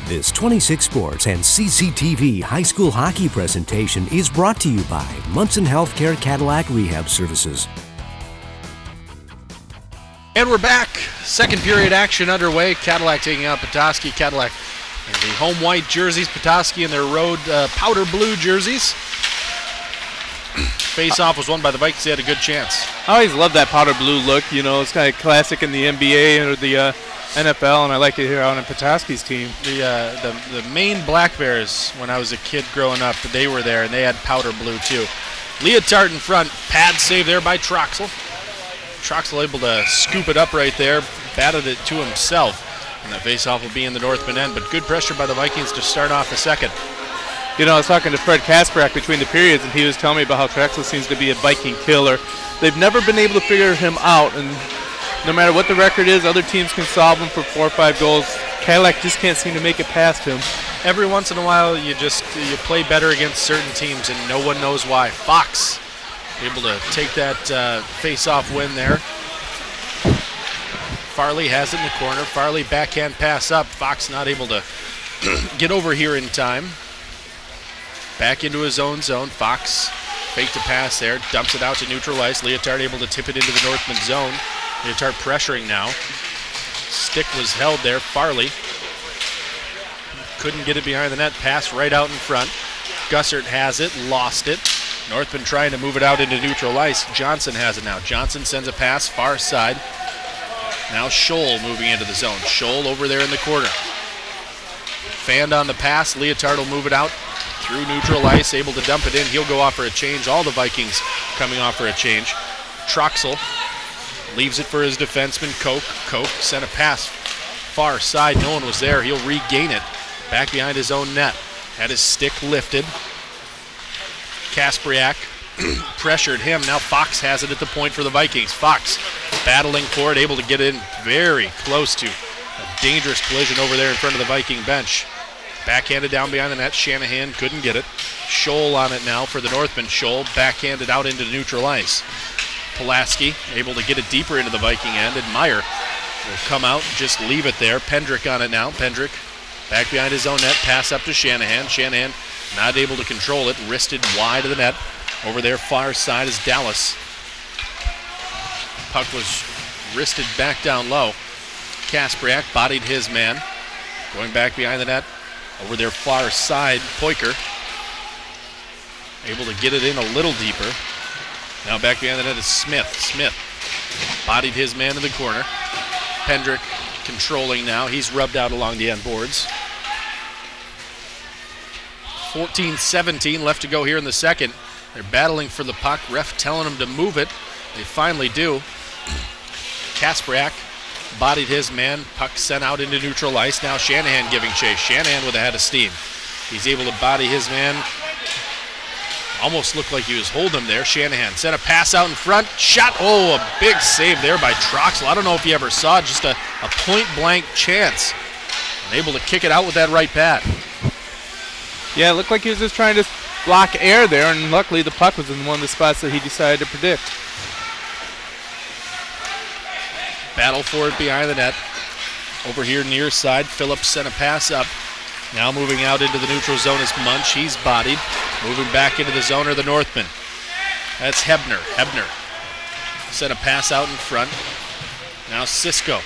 This 26 Sports and CCTV high school hockey presentation is brought to you by Munson Healthcare Cadillac Rehab Services. And we're back. Second period action underway. Cadillac taking out Petoskey. Cadillac in the home white jerseys. Petoskey in their road powder blue jerseys. Face-off was won by the Vikings. They had a good chance. I always love that powder blue look. You know, it's kind of classic in the NBA or the NFL, and I like it here out on Petoskey's team. The Maine Black Bears, when I was a kid growing up, they were there, and they had powder blue too. Leotard in front. Pad save there by Troxel. Troxel able to scoop it up right there, batted it to himself. And that face-off will be in the Northman end, but good pressure by the Vikings to start off the second. You know, I was talking to Fred Kasperak between the periods, and he was telling me about how Troxel seems to be a Viking killer. They've never been able to figure him out, and no matter what the record is, other teams can solve him for 4 or 5 goals. Cadillac just can't seem to make it past him. Every once in a while, you play better against certain teams, and no one knows why. Fox able to take that face-off win there. Farley has it in the corner. Farley backhand pass up. Fox not able to get over here in time. Back into his own zone. Fox faked a pass there, dumps it out to neutral ice. Leotard able to tip it into the Northman zone. Leotard pressuring now. Stick was held there. Farley couldn't get it behind the net. Pass right out in front. Gussert has it, lost it. Northman trying to move it out into neutral ice. Johnson has it now. Johnson sends a pass far side. Now Scholl moving into the zone. Scholl over there in the corner. Fanned on the pass. Leotard will move it out through neutral ice, able to dump it in. He'll go off for a change. All the Vikings coming off for a change. Troxel leaves it for his defenseman, Koch. Koch sent a pass far side. No one was there. He'll regain it back behind his own net. Had his stick lifted. Kaspriak pressured him. Now Fox has it at the point for the Vikings. Fox battling for it, able to get in very close to a dangerous collision over there in front of the Viking bench. Backhanded down behind the net. Shanahan couldn't get it. Scholl on it now for the Northmen. Scholl backhanded out into neutral ice. Pulaski able to get it deeper into the Viking end, and Meyer will come out, just leave it there. Pendrick on it now. Pendrick back behind his own net. Pass up to Shanahan. Shanahan not able to control it. Wristed wide of the net. Over there far side is Dallas. Puck was wristed back down low. Kaspriak bodied his man. Going back behind the net. Over there far side, Poiker able to get it in a little deeper. Now back behind the net is Smith. Smith bodied his man in the corner. Pendrick controlling now. He's rubbed out along the end boards. 14-17 left to go here in the second. They're battling for the puck. Ref telling them to move it. They finally do. Kaspriak bodied his man. Puck sent out into neutral ice. Now Shanahan giving chase. Shanahan with a head of steam. He's able to body his man. Almost looked like he was holding him there. Shanahan sent a pass out in front. Shot. Oh, a big save there by Troxel. I don't know if you ever saw it. Just a point-blank chance. And able to kick it out with that right pad. Yeah, it looked like he was just trying to block air there, and luckily the puck was in one of the spots that he decided to predict. Battle for it behind the net. Over here near side, Phillips sent a pass up. Now moving out into the neutral zone is Munch. He's bodied. Moving back into the zone are the Northmen. That's Hebner. Hebner sent a pass out in front. Now Cisco.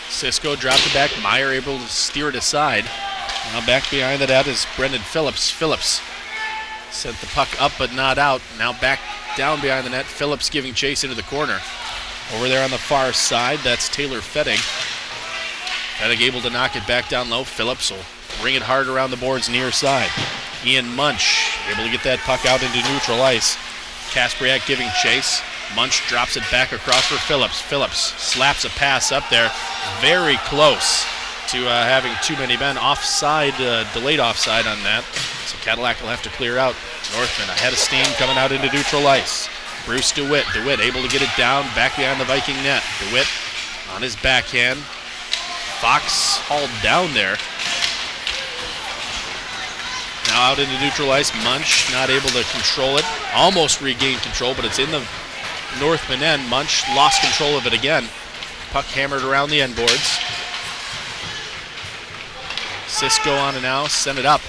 Cisco dropped it back. Meyer able to steer it aside. Now back behind the net is Brendan Phillips. Phillips sent the puck up but not out. Now back down behind the net. Phillips giving chase into the corner. Over there on the far side, that's Taylor Fettig. Fettig able to knock it back down low. Phillips will bring it hard around the boards near side. Ian Munch able to get that puck out into neutral ice. Kaspriak giving chase. Munch drops it back across for Phillips. Phillips slaps a pass up there. Very close to having too many men. Offside, delayed offside on that. So Cadillac will have to clear out. Northman ahead of steam coming out into neutral ice. Bruce DeWitt. DeWitt able to get it down back behind the Viking net. DeWitt on his backhand. Fox hauled down there. Now out into neutral ice. Munch not able to control it. Almost regained control, but it's in the Northman end. Munch lost control of it again. Puck hammered around the end boards. Cisco on it now, send it up.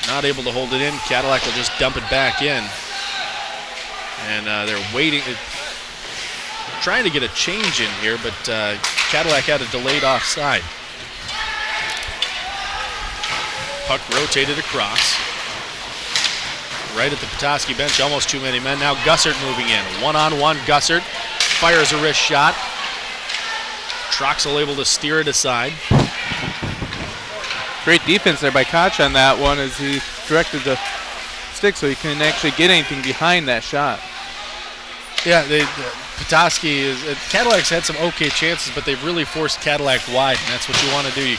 Not able to hold it in. Cadillac will just dump it back in. And they're waiting, trying to get a change in here, but Cadillac had a delayed offside. Puck rotated across. Right at the Petoskey bench, almost too many men. Now Gussert moving in. One-on-one, Gussert fires a wrist shot. Troxel able to steer it aside. Great defense there by Koch on that one as he directed the stick so he couldn't actually get anything behind that shot. Yeah, Petoskey is Cadillac's had some okay chances, but they've really forced Cadillac wide, and that's what you want to do.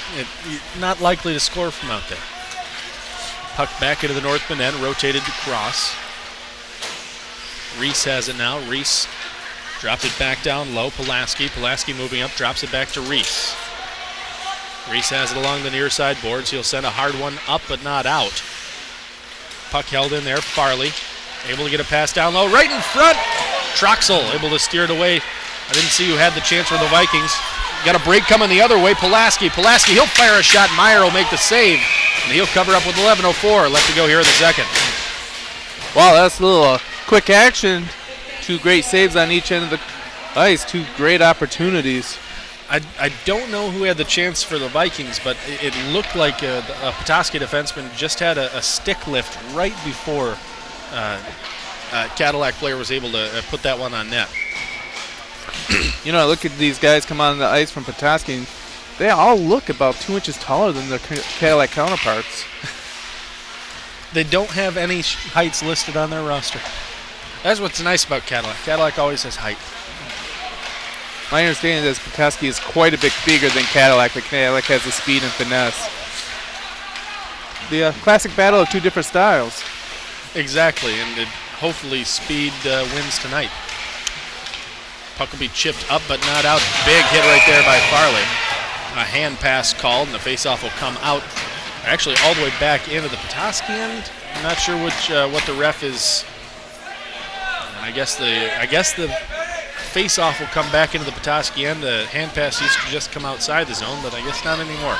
You're not likely to score from out there. Puck back into the Northman end, rotated to cross. Reese has it now. Reese dropped it back down low. Pulaski moving up, drops it back to Reese. Reese has it along the near side boards. He'll send a hard one up, but not out. Puck held in there. Farley able to get a pass down low, right in front. Troxel able to steer it away. I didn't see who had the chance for the Vikings. Got a break coming the other way. Pulaski, he'll fire a shot. Meyer will make the save, and he'll cover up with 11:04 left to go here in the second. Wow, that's a little quick action. Two great saves on each end of the ice. Two great opportunities. I don't know who had the chance for the Vikings, but it looked like a Petoskey defenseman just had a stick lift right before Cadillac player was able to put that one on net. You know, look at these guys come on the ice from Petoskey, and they all look about 2 inches taller than their Cadillac counterparts. They don't have any heights listed on their roster. That's what's nice about Cadillac. Cadillac always has height. My understanding is Petoskey is quite a bit bigger than Cadillac, but Cadillac has the speed and finesse. The classic battle of two different styles. Exactly, and hopefully speed wins tonight. Puck will be chipped up but not out. Big hit right there by Farley. A hand pass called, and the faceoff will come out. Actually, all the way back into the Petoskey end. I'm not sure what the ref is. And I guess the face-off will come back into the Petoskey end. The hand pass used to just come outside the zone, but I guess not anymore.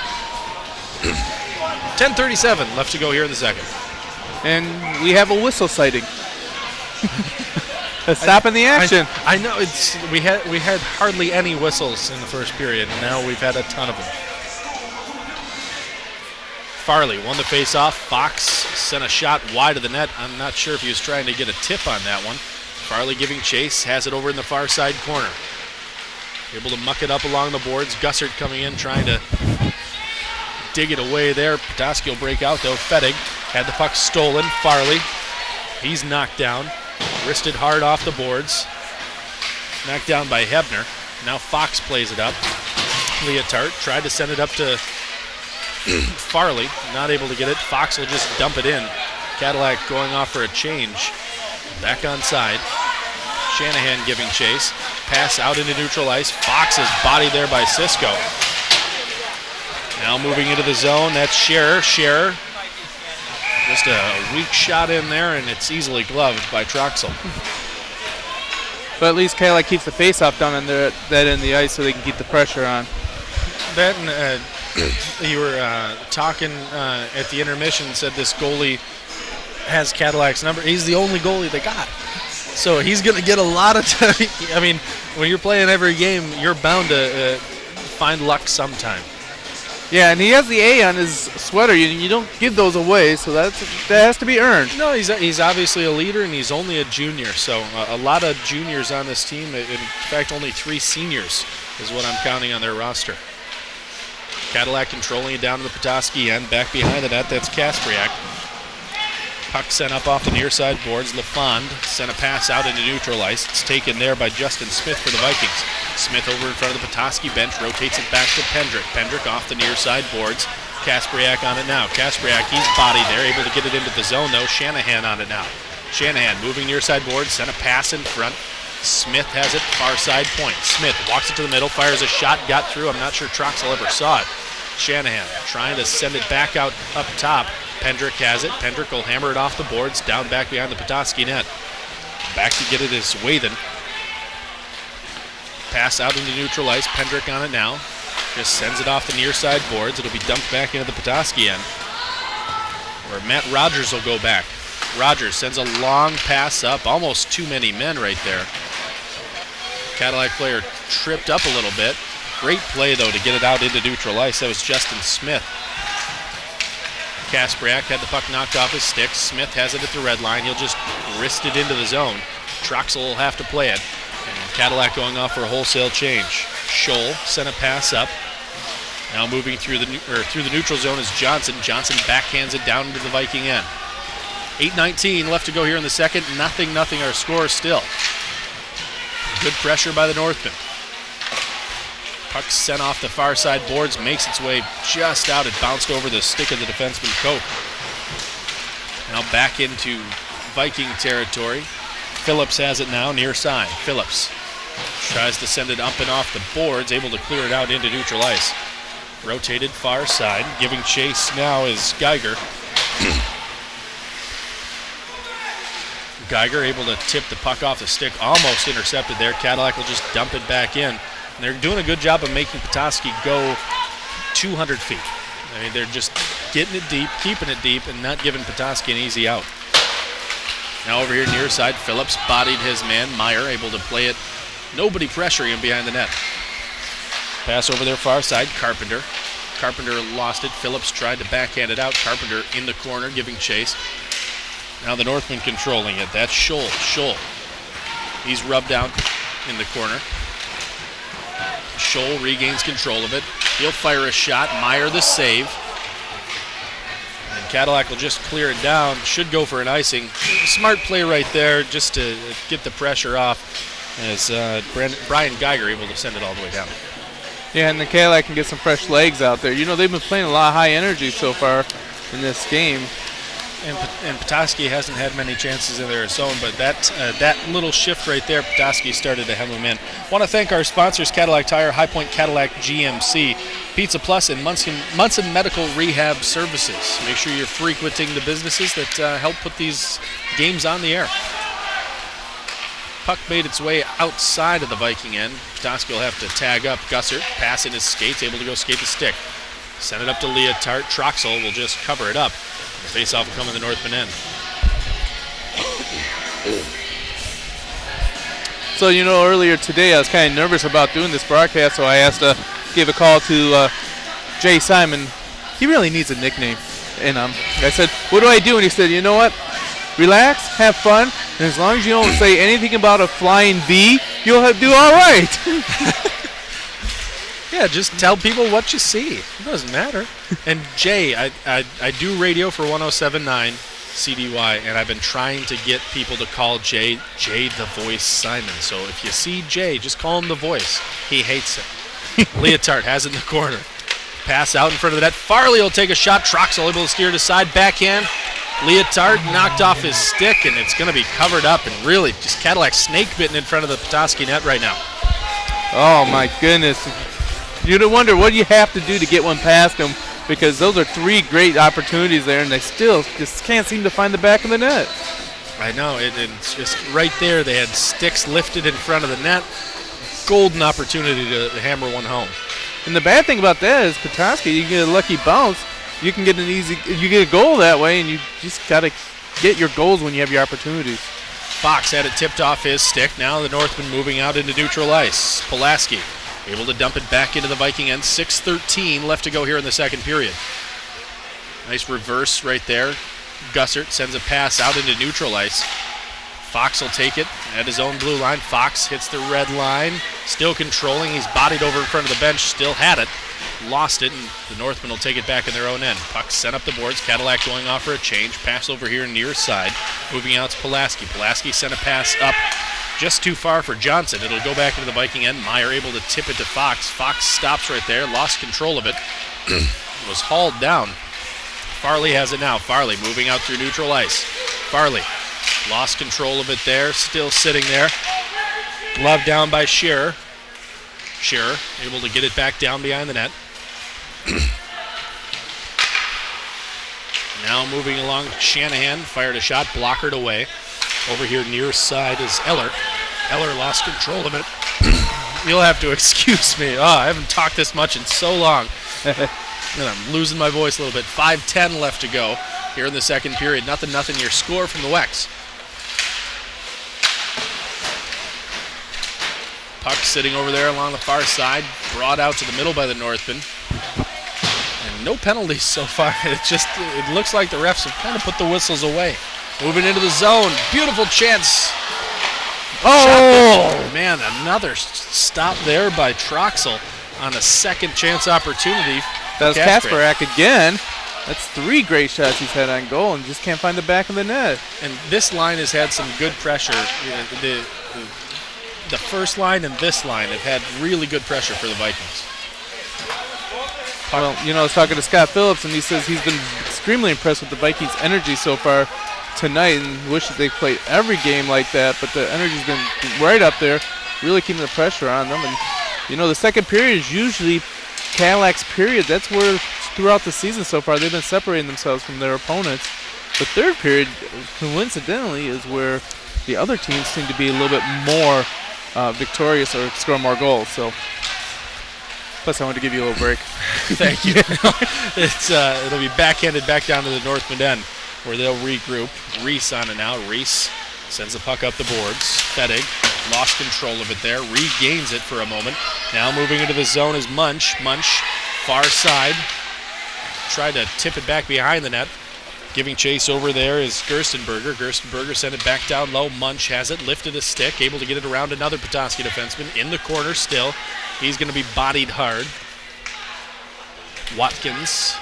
10:37 left to go here in the second. And we have a whistle sighting. Stopping the action. I know we had hardly any whistles in the first period, and now we've had a ton of them. Farley won the face-off. Fox sent a shot wide of the net. I'm not sure if he was trying to get a tip on that one. Farley giving chase, has it over in the far side corner. Able to muck it up along the boards. Gussert coming in, trying to dig it away there. Petoskey will break out though. Fettig had the puck stolen. Farley, he's knocked down. Wristed hard off the boards. Knocked down by Hebner. Now Fox plays it up. Leotard tried to send it up to Farley, not able to get it. Fox will just dump it in. Cadillac going off for a change. Back on side. Shanahan giving chase. Pass out into neutral ice. Fox is bodied there by Cisco. Now moving into the zone. That's Scherer. Scherer. Just a weak shot in there, and it's easily gloved by Troxel. But at least Cadillac keeps the face-off down in that end of the ice so they can keep the pressure on. That and you were talking at the intermission, said this goalie has Cadillac's number. He's the only goalie they got. So he's going to get a lot of time. I mean, when you're playing every game, you're bound to find luck sometime. Yeah, and he has the A on his sweater. You don't give those away, so that has to be earned. No, he's obviously a leader, and he's only a junior. So a lot of juniors on this team. In fact, only 3 seniors is what I'm counting on their roster. Cadillac controlling it down to the Petoskey end. Back behind the net, that's Kaspriak. Puck sent up off the near side boards. LaFond sent a pass out into neutral ice. It's taken there by Justin Smith for the Vikings. Smith over in front of the Petoskey bench, rotates it back to Pendrick. Pendrick off the near side boards. Kaspriak on it now. Kaspriak, he's bodied there, able to get it into the zone though. Shanahan on it now. Shanahan moving near side boards, sent a pass in front. Smith has it, far side point. Smith walks it to the middle, fires a shot, got through. I'm not sure Troxel ever saw it. Shanahan trying to send it back out up top. Pendrick has it. Pendrick will hammer it off the boards, down back behind the Petoskey net. Back to get it is Wathen. Pass out into neutral ice. Pendrick on it now. just sends it off the near side boards. It'll be dumped back into the Petoskey end, where Matt Rogers will go back. Rogers sends a long pass up, almost too many men right there. Cadillac player tripped up a little bit. Great play, though, to get it out into neutral ice. That was Justin Smith. Kaspriak had the puck knocked off his stick. Smith has it at the red line. He'll just wrist it into the zone. Troxel will have to play it. And Cadillac going off for a wholesale change. Scholl sent a pass up. Now moving through the neutral zone is Johnson. Johnson backhands it down into the Viking end. 8:19 left to go here in the second. 0-0 our score still. Good pressure by the Northmen. Puck sent off the far side boards, makes its way just out. It bounced over the stick of the defenseman Koch. Now back into Viking territory. Phillips has it now near side. Phillips tries to send it up and off the boards, able to clear it out into neutral ice. Rotated far side, giving chase now is Geiger. Geiger able to tip the puck off the stick, almost intercepted there. Cadillac will just dump it back in. And they're doing a good job of making Petoskey go 200 feet. I mean, they're just getting it deep, keeping it deep, and not giving Petoskey an easy out. Now over here near side, Phillips bodied his man. Meyer able to play it. Nobody pressuring him behind the net. Pass over there far side, Carpenter. Carpenter lost it. Phillips tried to backhand it out. Carpenter in the corner giving chase. Now the Northmen controlling it. That's Scholl. Scholl. He's rubbed down in the corner. Scholl regains control of it. He'll fire a shot. Meyer the save. And Cadillac will just clear it down. Should go for an icing. Smart play right there just to get the pressure off as Brian Geiger able to send it all the way down. Yeah, and the Cadillac can get some fresh legs out there. You know, they've been playing a lot of high energy so far in this game. And Petoskey hasn't had many chances in their zone, but that little shift right there, Petoskey started to hem them in. Want to thank our sponsors, Cadillac Tire, High Point Cadillac GMC, Pizza Plus, and Munson Medical Rehab Services. Make sure you're frequenting the businesses that help put these games on the air. Puck made its way outside of the Viking end. Petoskey will have to tag up Gussert, pass in his skates, able to go skate the stick. Send it up to Leotard. Troxel will just cover it up. The face-off will come in the Northman end. So, you know, earlier today I was kind of nervous about doing this broadcast, so I gave a call to Jay Simon. He really needs a nickname. And I said, what do I do? And he said, you know what? Relax, have fun, and as long as you don't say anything about a flying V, you'll do all right. Yeah, just tell people what you see. It doesn't matter. And Jay, I do radio for 107.9 CDY, and I've been trying to get people to call Jay the Voice Simon. So if you see Jay, just call him the Voice. He hates it. Leotard has it in the corner. Pass out in front of the net. Farley will take a shot. Troxel able to steer to side. Backhand. Leotard knocked off his stick, and it's going to be covered up. And really, just Cadillac snake bitten in front of the Petoskey net right now. Oh, my goodness. You'd wonder what you have to do to get one past them, because those are three great opportunities there, and they still just can't seem to find the back of the net. I know, it's just right there. They had sticks lifted in front of the net. Golden opportunity to hammer one home. And the bad thing about that is Petoskey, you get a lucky bounce, you can get you get a goal that way, and you just got to get your goals when you have your opportunities. Fox had it tipped off his stick. Now the Northman moving out into neutral ice. Pulaski able to dump it back into the Viking end. 6:13 left to go here in the second period. Nice reverse right there. Gussert sends a pass out into neutral ice. Fox will take it at his own blue line. Fox hits the red line. Still controlling. He's bodied over in front of the bench. Still had it. Lost it, and the Northmen will take it back in their own end. Puck sent up the boards. Cadillac going off for a change. Pass over here near side. Moving out to Pulaski. Pulaski sent a pass up just too far for Johnson. It'll go back into the Viking end. Meyer able to tip it to Fox. Fox stops right there. Lost control of it. Was hauled down. Farley has it now. Farley moving out through neutral ice. Farley lost control of it there. Still sitting there. Glove down by Shearer. Shearer able to get it back down behind the net. Now moving along, Shanahan fired a shot, blockered away. Over here near side is Eller. Eller lost control of it. You'll have to excuse me. Oh, I haven't talked this much in so long. And I'm losing my voice a little bit. 5:10 left to go here in the second period. 0-0 your score from the Wecs. Puck sitting over there along the far side, brought out to the middle by the Northmen. And no penalties so far. It looks like the refs have kind of put the whistles away. Moving into the zone. Beautiful chance. Oh, man, another stop there by Troxel on a second chance opportunity. That was Kasparak again. That's 3 great shots he's had on goal and just can't find the back of the net. And this line has had some good pressure. The first line and this line have had really good pressure for the Vikings. Well, I was talking to Scott Phillips, and he says he's been extremely impressed with the Vikings' energy so far tonight and wishes they played every game like that, but the energy's been right up there, really keeping the pressure on them. And, the second period is usually Cadillac's period. That's where throughout the season so far they've been separating themselves from their opponents. The third period, coincidentally, is where the other teams seem to be a little bit more victorious or score more goals. So, plus I wanted to give you a little break. Thank you. It'll be backhanded back down to the Northman end, where they'll regroup. Reese on and out. Reese sends the puck up the boards. Fettig lost control of it there. Regains it for a moment. Now moving into the zone is Munch. Munch, far side. Tried to tip it back behind the net. Giving chase over there is Gerstenberger. Gerstenberger sent it back down low. Munch has it, lifted a stick, able to get it around another Petoskey defenseman. In the corner still. He's going to be bodied hard. Watkins.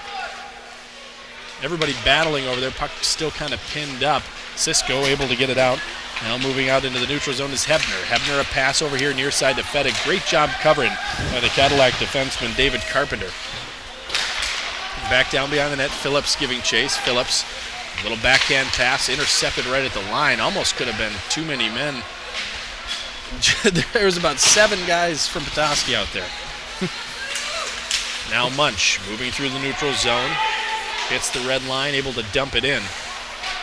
Everybody battling over there. Puck still kind of pinned up. Cisco able to get it out. Now moving out into the neutral zone is Hebner. Hebner a pass over here near side to Fettig. Great job covering by the Cadillac defenseman David Carpenter. Back down behind the net. Phillips giving chase. Phillips, a little backhand pass, intercepted right at the line. Almost could have been too many men. There was about 7 guys from Petoskey out there. Now Munch moving through the neutral zone. Hits the red line, able to dump it in.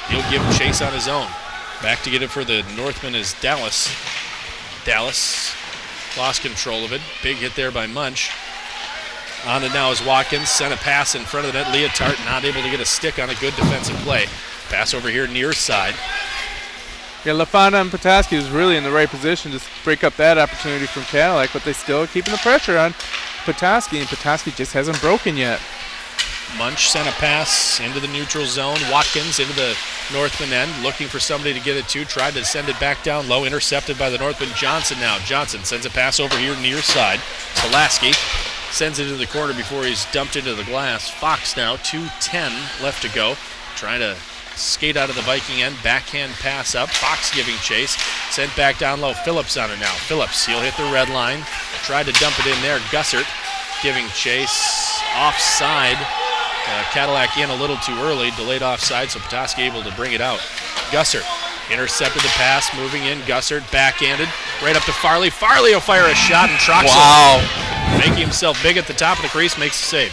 He'll give chase on his own. Back to get it for the Northmen is Dallas. Dallas lost control of it. Big hit there by Munch. On it now is Watkins. Sent a pass in front of the net. Leotard not able to get a stick on a good defensive play. Pass over here near side. Yeah, LaFonda and Petoskey was really in the right position to break up that opportunity from Cadillac, but they still are keeping the pressure on Petoskey, and Petoskey just hasn't broken yet. Munch sent a pass into the neutral zone. Watkins into the Northman end, looking for somebody to get it to. Tried to send it back down low. Intercepted by the Northman. Johnson now. Johnson sends a pass over here near side. Pulaski sends it into the corner before he's dumped into the glass. Fox now, 2:10 left to go. Trying to skate out of the Viking end. Backhand pass up. Fox giving chase. Sent back down low. Phillips on it now. Phillips, he'll hit the red line. Tried to dump it in there. Gussert giving chase. Offside. Cadillac in a little too early. Delayed offside, so Petoskey able to bring it out. Gussert intercepted the pass. Moving in. Gussert backhanded. Right up to Farley. Farley will fire a shot, and Troxel, making himself big at the top of the crease, makes the save.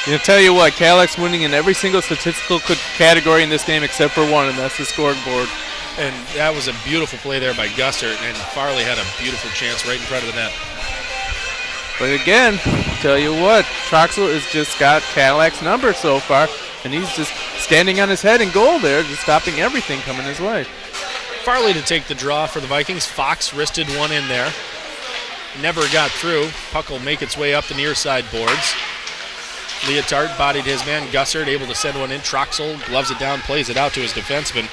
I'll tell you what, Cadillac's winning in every single statistical category in this game except for one, and that's the scoreboard. And that was a beautiful play there by Gussert, and Farley had a beautiful chance right in front of the net. But again, I'll tell you what, Troxel has just got Cadillac's number so far, and he's just standing on his head in goal there, just stopping everything coming his way. Farley to take the draw for the Vikings. Fox wristed one in there. Never got through. Puck will make its way up the near side boards. Leotard bodied his man. Gussert able to send one in. Troxel gloves it down, plays it out to his defenseman.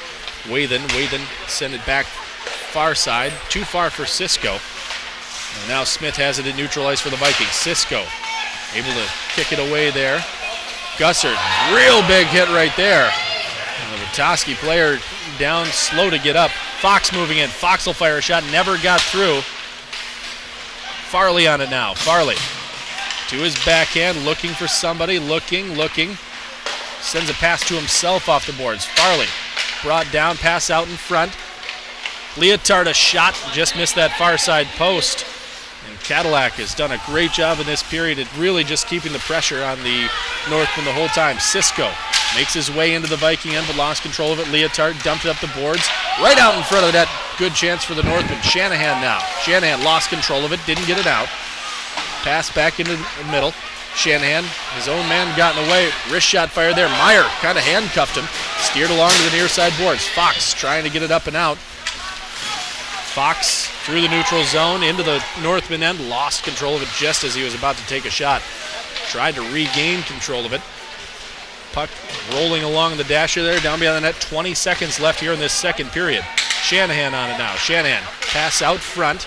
Wathen send it back far side. Too far for Cisco. And now Smith has it in neutral ice for the Vikings. Cisco able to kick it away there. Gussert, real big hit right there. And the Petoskey player down, slow to get up. Fox moving in. Fox will fire a shot. Never got through. Farley on it now. Farley to his backhand, looking for somebody. Looking. Sends a pass to himself off the boards. Farley brought down, pass out in front. Leotard a shot, just missed that far side post. And Cadillac has done a great job in this period at really just keeping the pressure on the Northmen the whole time. Cisco makes his way into the Viking end, but lost control of it. Leotard dumped it up the boards. Right out in front of the net. good chance for the Northmen. Shanahan now. Shanahan lost control of it, didn't get it out. Pass back into the middle. Shanahan, his own man got in the way. Wrist shot fired there. Meyer kind of handcuffed him. Steered along to the near side boards. Fox trying to get it up and out. Fox through the neutral zone into the Northman end. Lost control of it just as he was about to take a shot. Tried to regain control of it. Puck rolling along the dasher there, down behind the net. 20 seconds left here in this second period. Shanahan on it now. Shanahan, pass out front.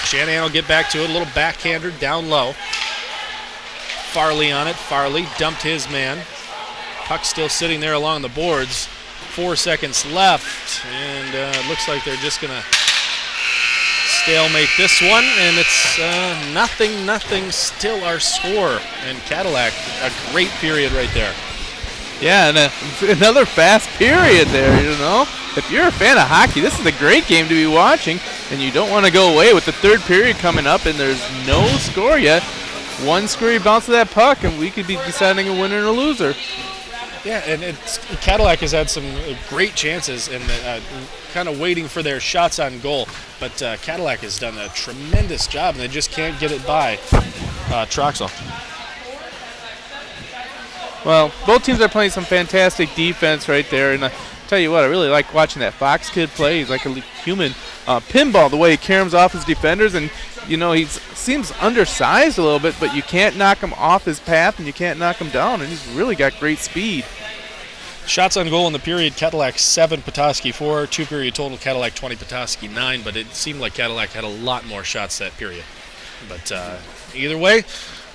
Shanahan will get back to it. A little backhander down low. Farley on it. Farley dumped his man. Puck still sitting there along the boards. 4 seconds left, and it looks like they're just going to stalemate this one, and it's 0-0 still our score. And Cadillac, a great period right there. Yeah, and another fast period there, you know. If you're a fan of hockey, this is a great game to be watching, and you don't want to go away with the third period coming up, and there's no score yet. One screwy bounce of that puck, and we could be deciding a winner and a loser. Yeah, and Cadillac has had some great chances and kind of waiting for their shots on goal. But Cadillac has done a tremendous job, and they just can't get it by Troxel. Well, both teams are playing some fantastic defense right there. And I tell you what, I really like watching that Fox kid play. He's like a human pinball, the way he caroms off his defenders. And, you know, he seems undersized a little bit, but you can't knock him off his path and you can't knock him down. And he's really got great speed. Shots on goal in the period, Cadillac 7, Petoskey 4. 2-period total, Cadillac 20, Petoskey 9. But it seemed like Cadillac had a lot more shots that period. But either way,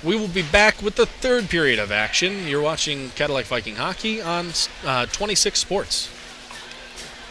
we will be back with the third period of action. You're watching Cadillac Viking hockey on 26 Sports.